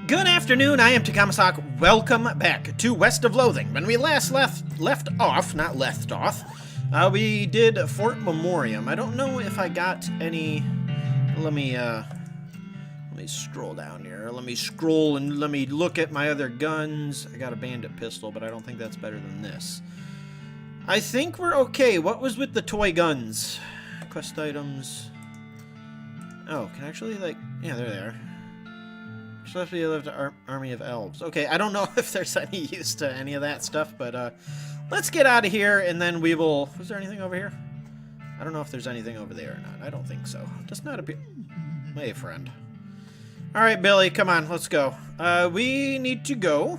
Good afternoon, I am Takamasak. Welcome back to West of Loathing. When we last left off, we did Fort Memoriam. I don't know if I got any... Let me scroll down here. Let me scroll and let me look at my other guns. I got a bandit pistol, but I don't think that's better than this. I think we're okay. What was with the toy guns? Quest items. Oh, can I actually, like... Yeah, there they are. Supposed to be left army of elves. Okay, I don't know if there's any use to any of that stuff, but let's get out of here and then we will... Was there anything over here? I don't know if there's anything over there or not. I don't think so. Does not appear... Hey, friend. Alright, Billy, come on, let's go. We need to go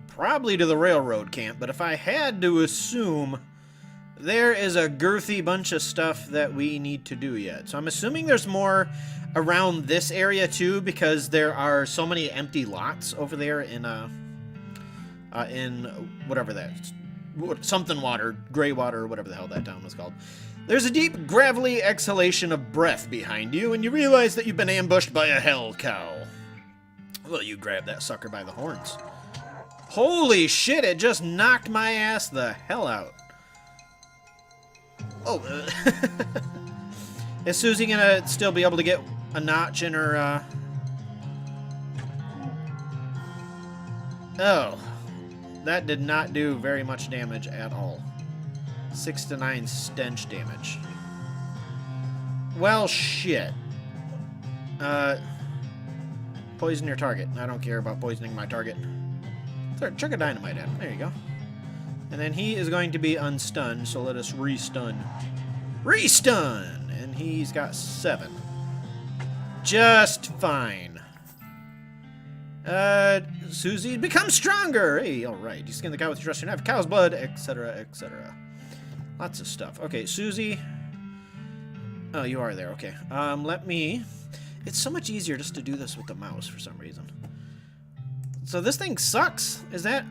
probably to the railroad camp, but if I had to assume, there is a girthy bunch of stuff that we need to do yet. So I'm assuming there's more around this area too, because there are so many empty lots over there in whatever that something water, gray water, or whatever the hell that town was called. There's a deep, gravelly exhalation of breath behind you, and you realize that you've been ambushed by a hell cow. Well, you grab that sucker by the horns. Holy shit, it just knocked my ass the hell out. Oh, is Susie gonna still be able to get a notch in her, Oh, that did not do very much damage at all. 6 to 9 stench damage. Well, shit. Poison your target. I don't care about poisoning my target. Chuck a dynamite at him. There you go. And then he is going to be unstunned, so let us re-stun. Re-stun! And he's got 7. Just fine. Susie, become stronger! Hey, alright. You skin the cow with your trusty knife, cow's blood, etc., etc. Lots of stuff. Okay, Susie. Oh, you are there. Okay. Let me... It's so much easier just to do this with the mouse for some reason. So this thing sucks? Is that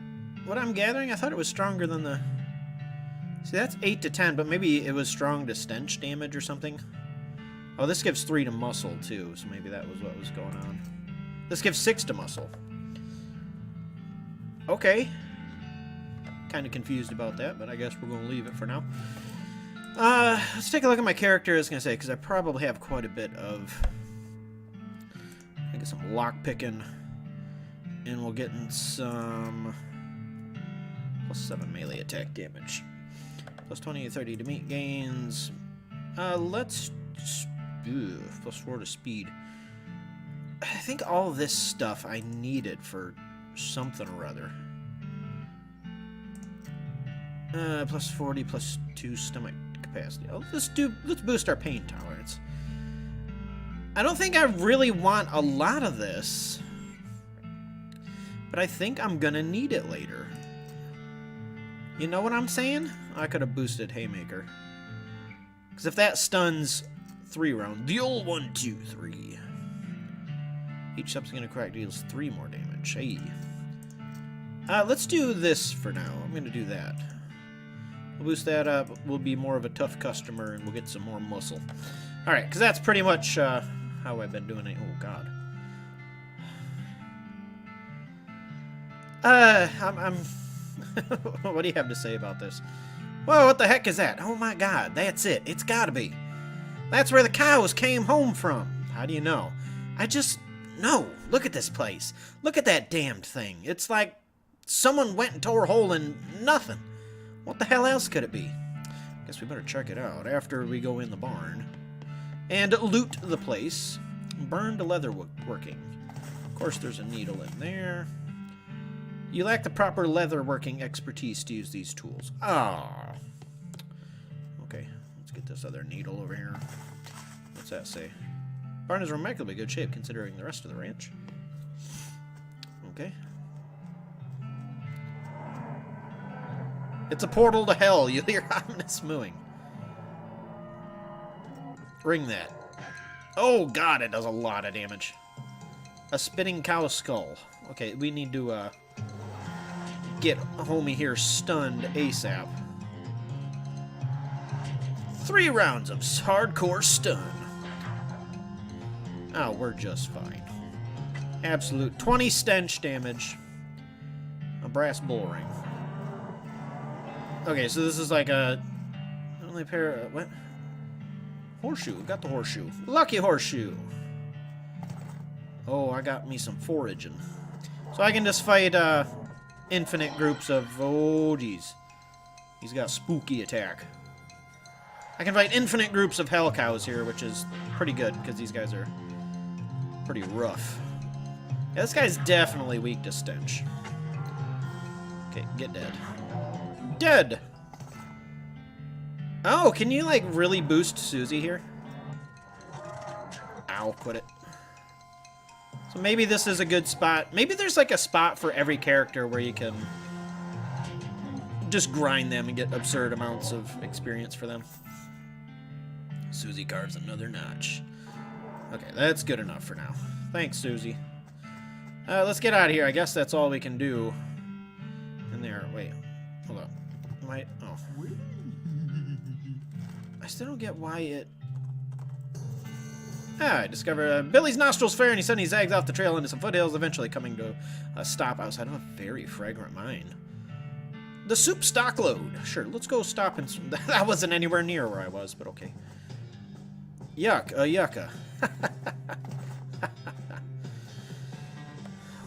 what I'm gathering? I thought it was stronger than the... See, that's 8 to 10, but maybe it was strong to stench damage or something. Oh, this gives 3 to muscle, too, so maybe that was what was going on. This gives 6 to muscle. Okay. Kind of confused about that, but I guess we're going to leave it for now. Let's take a look at my character, I was going to say, because I probably have quite a bit of... I get some lockpicking, and we'll get in some... Plus 7 melee attack damage. Plus 20 to 30 to meat gains. Let's... plus 4 to speed. I think all this stuff I needed for something or other. Plus 40, plus 2 stomach capacity. Oh, let's boost our pain tolerance. I don't think I really want a lot of this, but I think I'm gonna need it later. You know what I'm saying? I could have boosted Haymaker. Because if that stuns 3 rounds, deal 1, 2, 3. Each subsequent crack deals 3 more damage. Hey. Let's do this for now. I'm going to do that. We'll boost that up. We'll be more of a tough customer, and we'll get some more muscle. Alright, because that's pretty much how I've been doing it. Oh, God. What do you have to say about this? Whoa, what the heck is that? Oh, my God. That's it. It's got to be. That's where the cows came home from. How do you know? I just... No, look at this place. Look at that damned thing. It's like someone went and tore a hole in nothing. What the hell else could it be? Guess we better check it out after we go in the barn. And loot the place. Burned leather working. Of course, there's a needle in there. You lack the proper leather working expertise to use these tools. Ah. Okay, let's get this other needle over here. What's that say? Barn is in remarkably good shape considering the rest of the ranch. Okay. It's a portal to hell. You hear ominous mooing. Ring that. Oh god, it does a lot of damage. A spinning cow skull. Okay, we need to get homie here stunned ASAP. 3 rounds of hardcore stun. Oh, we're just fine. Absolute 20 stench damage. A brass bull ring. Okay, so this is like a only pair of, what? Horseshoe. Got the horseshoe. Lucky horseshoe. Oh, I got me some foraging. So I can just fight infinite groups of, oh geez. He's got spooky attack. I can fight infinite groups of hell cows here, which is pretty good because these guys are pretty rough. Yeah, this guy's definitely weak to stench. Okay, get dead. Dead! Oh, can you, like, really boost Susie here? Ow, quit it. So maybe this is a good spot. Maybe there's, like, a spot for every character where you can just grind them and get absurd amounts of experience for them. Susie carves another notch. Okay, that's good enough for now. Thanks, Susie. Let's get out of here. I guess that's all we can do. In there. Wait. Hold up. Oh. I still don't get why it... I discovered Billy's nostrils flare and he suddenly zags off the trail into some foothills, eventually coming to a stop outside of a very fragrant mine. The soup stock load. Sure, let's go stop and... That wasn't anywhere near where I was, but okay. Yuck, yucca.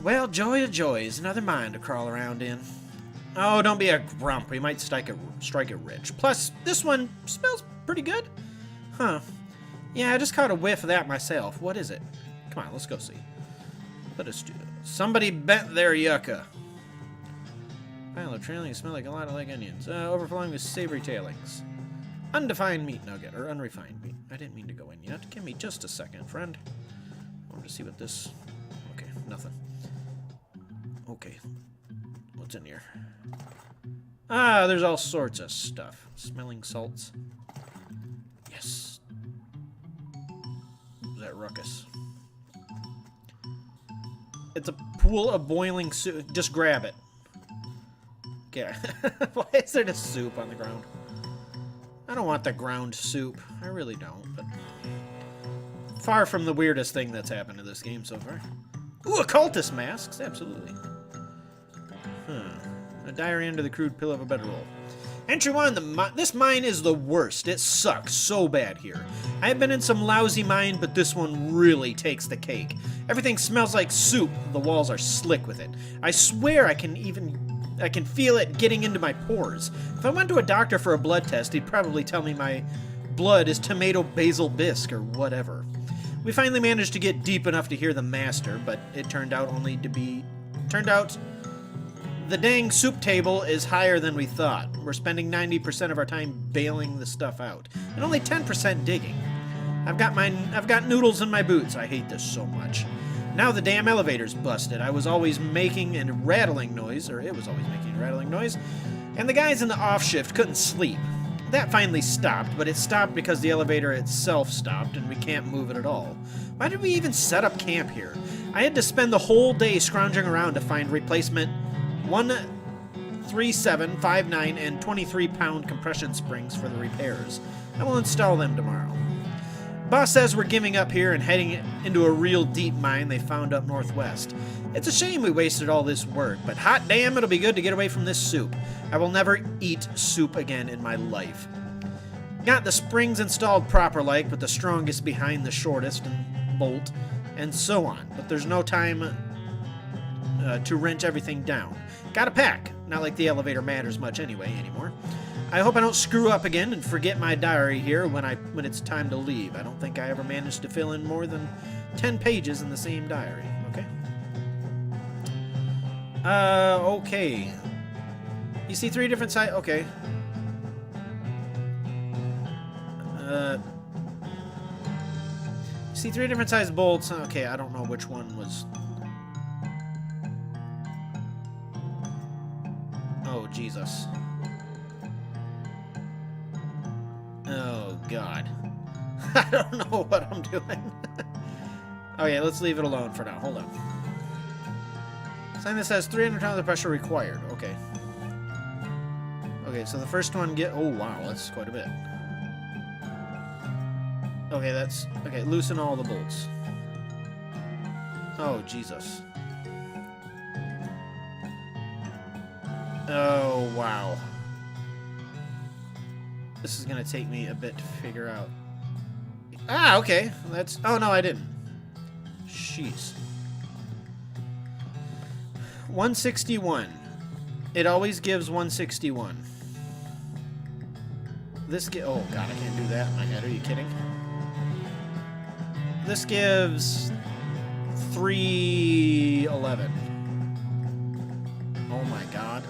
Well, joy of joys, another mine to crawl around in. Oh, don't be a grump. We might strike it rich. Plus, this one smells pretty good. Huh. Yeah, I just caught a whiff of that myself. What is it? Come on, let's go see. Let us do it. Somebody bent their yucca. Pile of trailing smell like a lot of like onions. Overflowing with savory tailings. Undefined meat nugget, or unrefined meat. I didn't mean to go in yet. Give me just a second, friend. I want to see what this... Okay, nothing. Okay. What's in here? Ah, there's all sorts of stuff. Smelling salts. Yes. Is that ruckus? It's a pool of boiling soup. Just grab it. Okay. Why is there just soup on the ground? I don't want the ground soup. I really don't, but... Far from the weirdest thing that's happened to this game so far. Ooh, occultist masks! Absolutely. A diary under the crude pill of a bedroll. Entry 1, this mine is the worst. It sucks so bad here. I have been in some lousy mine, but this one really takes the cake. Everything smells like soup. The walls are slick with it. I swear I can feel it getting into my pores. If I went to a doctor for a blood test, he'd probably tell me my blood is tomato basil bisque or whatever. We finally managed to get deep enough to hear the master, but it turned out the dang soup table is higher than we thought. We're spending 90% of our time bailing the stuff out, and only 10% digging. I've got noodles in my boots. I hate this so much. Now the damn elevator's busted. It was always making a rattling noise, and the guys in the off shift couldn't sleep. That finally stopped, but it stopped because the elevator itself stopped, and we can't move it at all. Why did we even set up camp here? I had to spend the whole day scrounging around to find replacement 13759 and 23-pound compression springs for the repairs. I will install them tomorrow. Boss says we're giving up here and heading into a real deep mine they found up northwest. It's a shame we wasted all this work, but hot damn, it'll be good to get away from this soup. I will never eat soup again in my life. Got the springs installed proper-like, but the strongest behind the shortest and bolt, and so on. But there's no time to wrench everything down. Gotta pack. Not like the elevator matters much anymore. I hope I don't screw up again and forget my diary here when it's time to leave. I don't think I ever managed to fill in more than 10 pages in the same diary. Okay. Okay. You see 3 different sides? Okay. You see 3 different size bolts? Okay, I don't know which one was... Oh, Jesus. Oh, God. I don't know what I'm doing. Okay, let's leave it alone for now. Hold on. Sign that says 300 times the pressure required. Okay. Okay, so the first one oh, wow, that's quite a bit. Okay, okay, loosen all the bolts. Oh, Jesus. Oh, wow. This is gonna take me a bit to figure out. Ah, okay. That's... Oh, no, I didn't. Jeez. 161. It always gives 161. This oh god, I can't do that in my head. Are you kidding? This gives 311. Oh my god.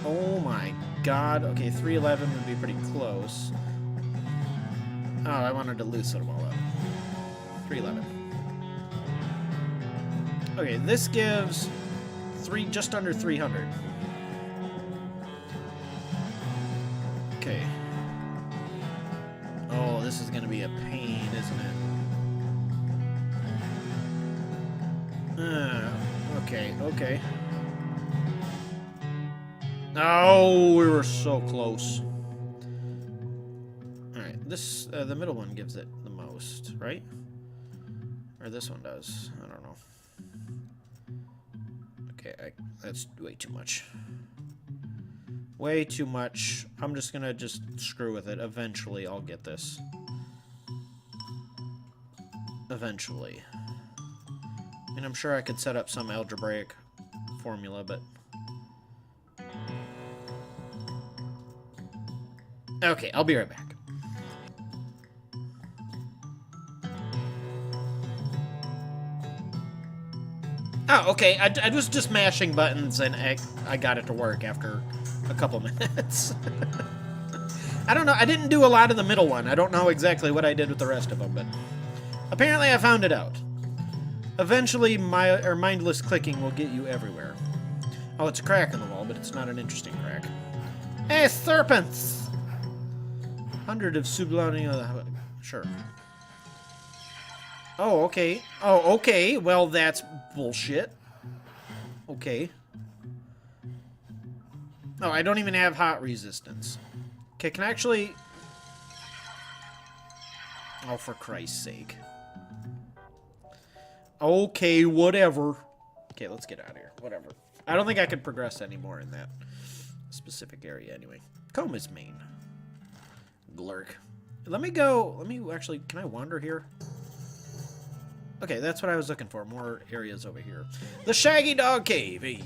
Oh my god. Okay, 311 would be pretty close. Oh, I wanted to loosen them all up. 311. Okay, this gives just under 300. Okay. Oh, this is gonna be a pain, isn't it? Okay, okay. Oh, we were so close. Alright, this, the middle one gives it the most, right? Or this one does. I don't know. Okay, that's way too much. Way too much. I'm just gonna screw with it. Eventually, I'll get this. Eventually. I mean, I'm sure I could set up some algebraic formula, but... Okay, I'll be right back. Oh, okay. I was just mashing buttons and I got it to work after a couple minutes. I don't know. I didn't do a lot of the middle one. I don't know exactly what I did with the rest of them, but apparently I found it out. Eventually, mindless clicking will get you everywhere. Oh, it's a crack in the wall, but it's not an interesting crack. Hey, serpents! 100 of sublining... Sure. Oh, okay. Oh, okay. Well, that's bullshit. Okay. Oh, I don't even have hot resistance. Okay, can I actually... Oh, for Christ's sake. Okay, whatever. Okay, let's get out of here. Whatever. I don't think I could progress anymore in that specific area anyway. Comb is main. Glurk. Let me go... Let me actually... Can I wander here? Okay, that's what I was looking for. More areas over here. The Shaggy Dog Cave. Hey.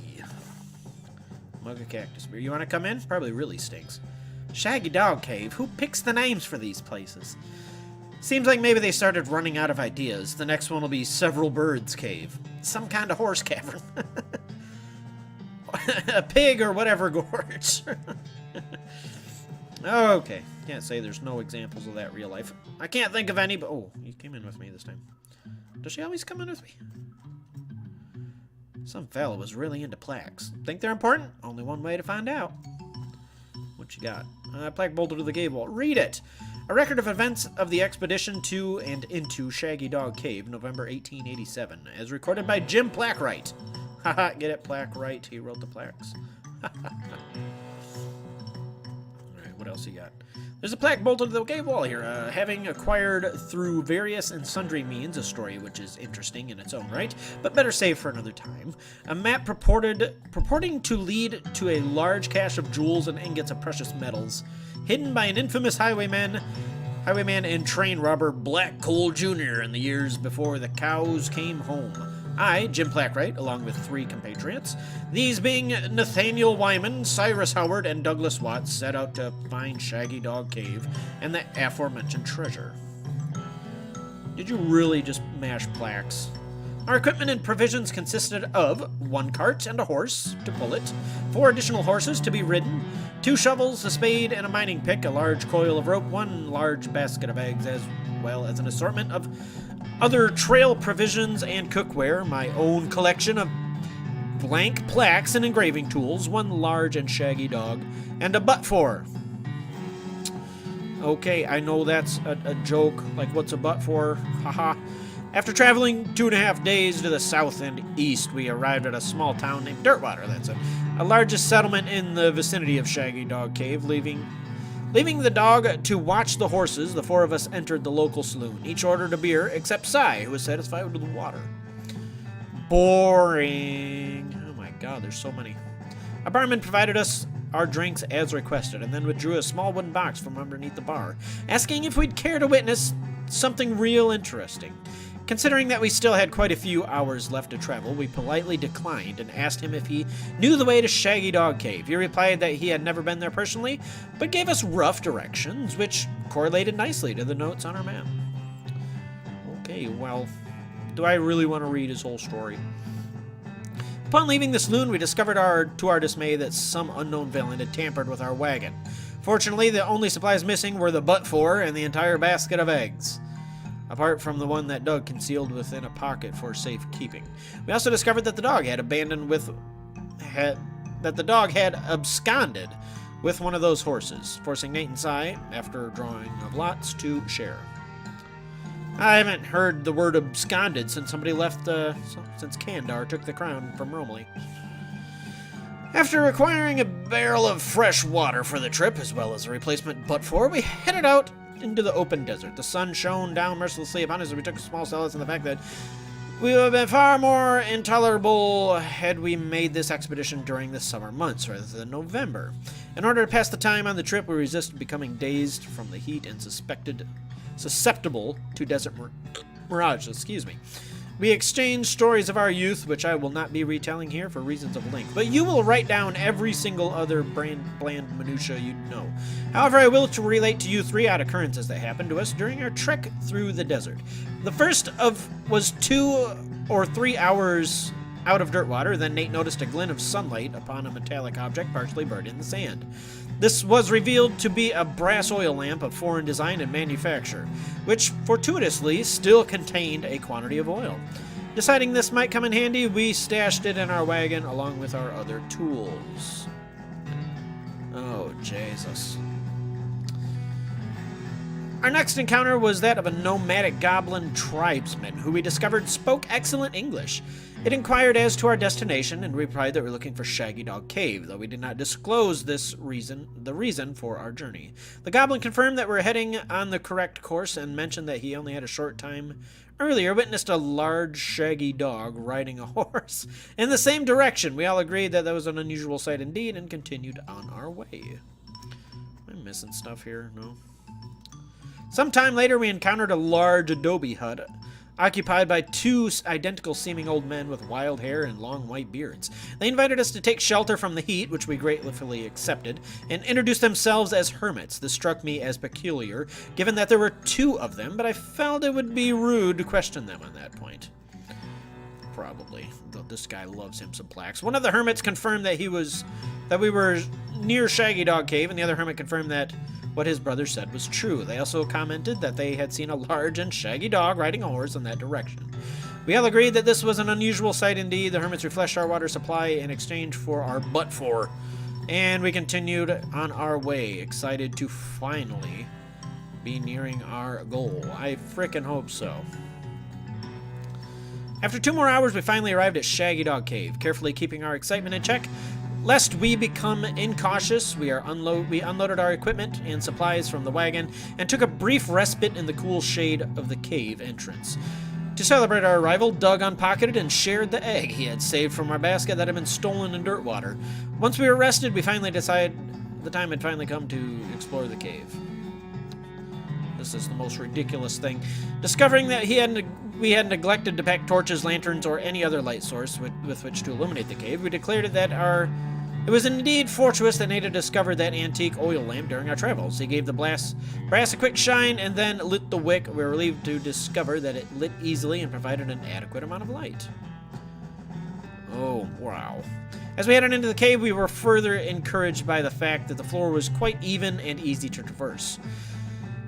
Mug of cactus beer. You want to come in? Probably really stinks. Shaggy Dog Cave. Who picks the names for these places? Seems like maybe they started running out of ideas. The next one will be Several Birds Cave. Some kind of horse cavern. A pig or whatever gorge. Okay. Can't say there's no examples of that real life. I can't think of any, but... Oh, you came in with me this time. Does she always come in with me? Some fella was really into plaques. Think they're important? Only one way to find out. What you got? Plaque bolted to the cave wall. Read it! A record of events of the expedition to and into Shaggy Dog Cave, November 1887, as recorded by Jim Plackwright. Haha, get it? Plackwright. He wrote the plaques. Alright, what else you got? There's a plaque bolted to the cave wall here, having acquired through various and sundry means, a story which is interesting in its own right, but better saved for another time. A map purporting to lead to a large cache of jewels and ingots of precious metals, hidden by an infamous highwayman and train robber Black Cole Jr. in the years before the cows came home. I, Jim Plackwright, along with 3 compatriots, these being Nathaniel Wyman, Cyrus Howard, and Douglas Watts, set out to find Shaggy Dog Cave and the aforementioned treasure. Did you really just mash plaques? Our equipment and provisions consisted of 1 cart and a horse to pull it, 4 additional horses to be ridden, 2 shovels, a spade, and a mining pick, a large coil of rope, 1 large basket of eggs, as well as an assortment of other trail provisions and cookware, my own collection of blank plaques and engraving tools, 1 large and shaggy dog, and a butt for. Okay, I know that's a joke, like what's a butt for? Haha. After traveling 2.5 days to the south and east, we arrived at a small town named Dirtwater, that's it. A largest settlement in the vicinity of Shaggy Dog Cave, Leaving the dog to watch the horses, the four of us entered the local saloon. Each ordered a beer, except Sai, who was satisfied with the water. Boring. Oh my god, there's so many. A barman provided us our drinks as requested, and then withdrew a small wooden box from underneath the bar, asking if we'd care to witness something real interesting. Considering that we still had quite a few hours left to travel, we politely declined and asked him if he knew the way to Shaggy Dog Cave. He replied that he had never been there personally, but gave us rough directions, which correlated nicely to the notes on our map. Okay, well, do I really want to read his whole story? Upon leaving the saloon, we discovered to our dismay that some unknown villain had tampered with our wagon. Fortunately, the only supplies missing were the but-for and the entire basket of eggs, apart from the one that Doug concealed within a pocket for safekeeping. We also discovered that the dog had absconded with one of those horses, forcing Nate and Sai, after drawing of lots, to share. I haven't heard the word absconded since somebody left, since Kandar took the crown from Romilly. After requiring a barrel of fresh water for the trip, as well as a replacement but-for, we headed out into the open desert. The sun shone down mercilessly upon us as we took small solace in the fact that we would have been far more intolerable had we made this expedition during the summer months rather than November. In order to pass the time on the trip, we resisted becoming dazed from the heat and susceptible to desert mirages. We exchanged stories of our youth, which I will not be retelling here for reasons of length, but you will write down every single other bland minutia you know. However, I will relate to you 3 odd occurrences that happened to us during our trek through the desert. The first was 2 or 3 hours out of dirt water. Then Nate noticed a glint of sunlight upon a metallic object partially buried in the sand. This was revealed to be a brass oil lamp of foreign design and manufacture, which fortuitously still contained a quantity of oil. Deciding this might come in handy, we stashed it in our wagon along with our other tools. Oh, Jesus. Our next encounter was that of a nomadic goblin tribesman who we discovered spoke excellent English. It inquired as to our destination, and we replied that we were looking for Shaggy Dog Cave, though we did not disclose the reason for our journey. The goblin confirmed that we were heading on the correct course and mentioned that he only had a short time earlier witnessed a large shaggy dog riding a horse in the same direction. We all agreed that was an unusual sight indeed and continued on our way. Am I missing stuff here? No. Sometime later, we encountered a large adobe hut occupied by 2 identical-seeming old men with wild hair and long white beards. They invited us to take shelter from the heat, which we gratefully accepted, and introduced themselves as hermits. This struck me as peculiar, given that there were 2 of them, but I felt it would be rude to question them on that point. Probably, though this guy loves him some plaques. One of the hermits confirmed that we were near Shaggy Dog Cave, and the other hermit confirmed that what his brother said was true. They also commented that they had seen a large and shaggy dog riding a horse in that direction. We all agreed that this was an unusual sight indeed. The hermits refreshed our water supply in exchange for our but-for, and we continued on our way, excited to finally be nearing our goal. I frickin' hope so. After 2 more hours, we finally arrived at Shaggy Dog Cave. Carefully keeping our excitement in check, lest we become incautious, we unloaded our equipment and supplies from the wagon and took a brief respite in the cool shade of the cave entrance. To celebrate our arrival, Doug unpocketed and shared the egg he had saved from our basket that had been stolen in dirt water. Once we were rested, we finally decided the time had finally come to explore the cave. This is the most ridiculous thing. Discovering that we had neglected to pack torches, lanterns, or any other light source with which to illuminate the cave, we declared that it was indeed fortuitous that Nate had discovered that antique oil lamp during our travels. He gave the brass a quick shine and then lit the wick. We were relieved to discover that it lit easily and provided an adequate amount of light. Oh, wow. As we headed into the cave, we were further encouraged by the fact that the floor was quite even and easy to traverse.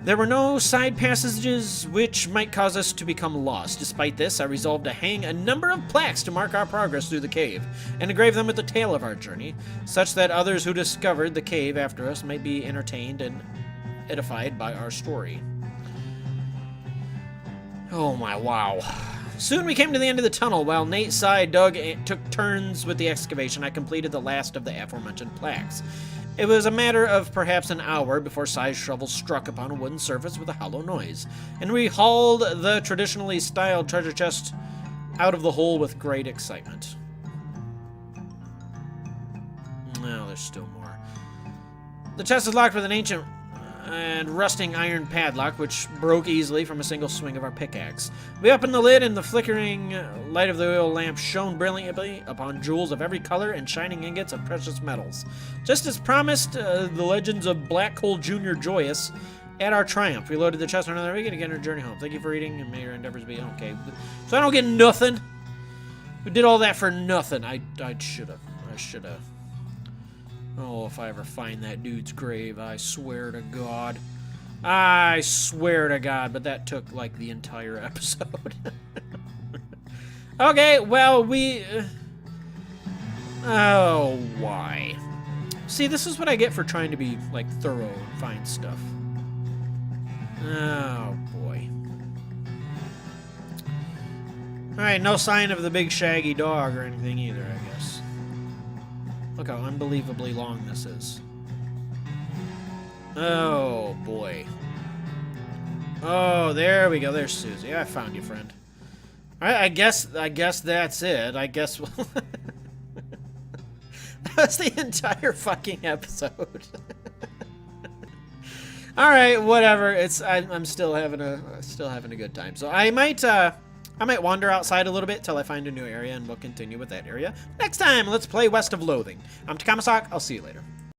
There were no side passages which might cause us to become lost. Despite this, I resolved to hang a number of plaques to mark our progress through the cave, and engrave them with the tale of our journey, such that others who discovered the cave after us might be entertained and edified by our story. Oh my wow. Soon we came to the end of the tunnel. While Nate, Sai, Doug took turns with the excavation, I completed the last of the aforementioned plaques. It was a matter of perhaps an hour before Sai's shovel struck upon a wooden surface with a hollow noise, and we hauled the traditionally styled treasure chest out of the hole with great excitement. No, there's still more. The chest is locked with an ancient and rusting iron padlock, which broke easily from a single swing of our pickaxe. We opened the lid, and the flickering light of the oil lamp shone brilliantly upon jewels of every color and shining ingots of precious metals. Just as promised, the legends of Black Hole Jr. joyous at our triumph. We loaded the chest for another week and again our journey home. Thank you for reading, and may your endeavors be okay. So I don't get nothing. We did all that for nothing. I should have. Oh, if I ever find that dude's grave, I swear to God. I swear to God, but that took, like, the entire episode. Okay, well, oh, why? See, this is what I get for trying to be, like, thorough and find stuff. Oh, boy. Alright, no sign of the big shaggy dog or anything either, I guess. Look how unbelievably long this is. Oh, boy. Oh, there we go. There's Susie. I found you, friend. All right, I guess that's it. I guess we'll that was the entire fucking episode. All right, whatever. I'm still having a good time. So I might wander outside a little bit till I find a new area, and we'll continue with that area next time. Let's play West of Loathing. I'm Takamasak. I'll see you later.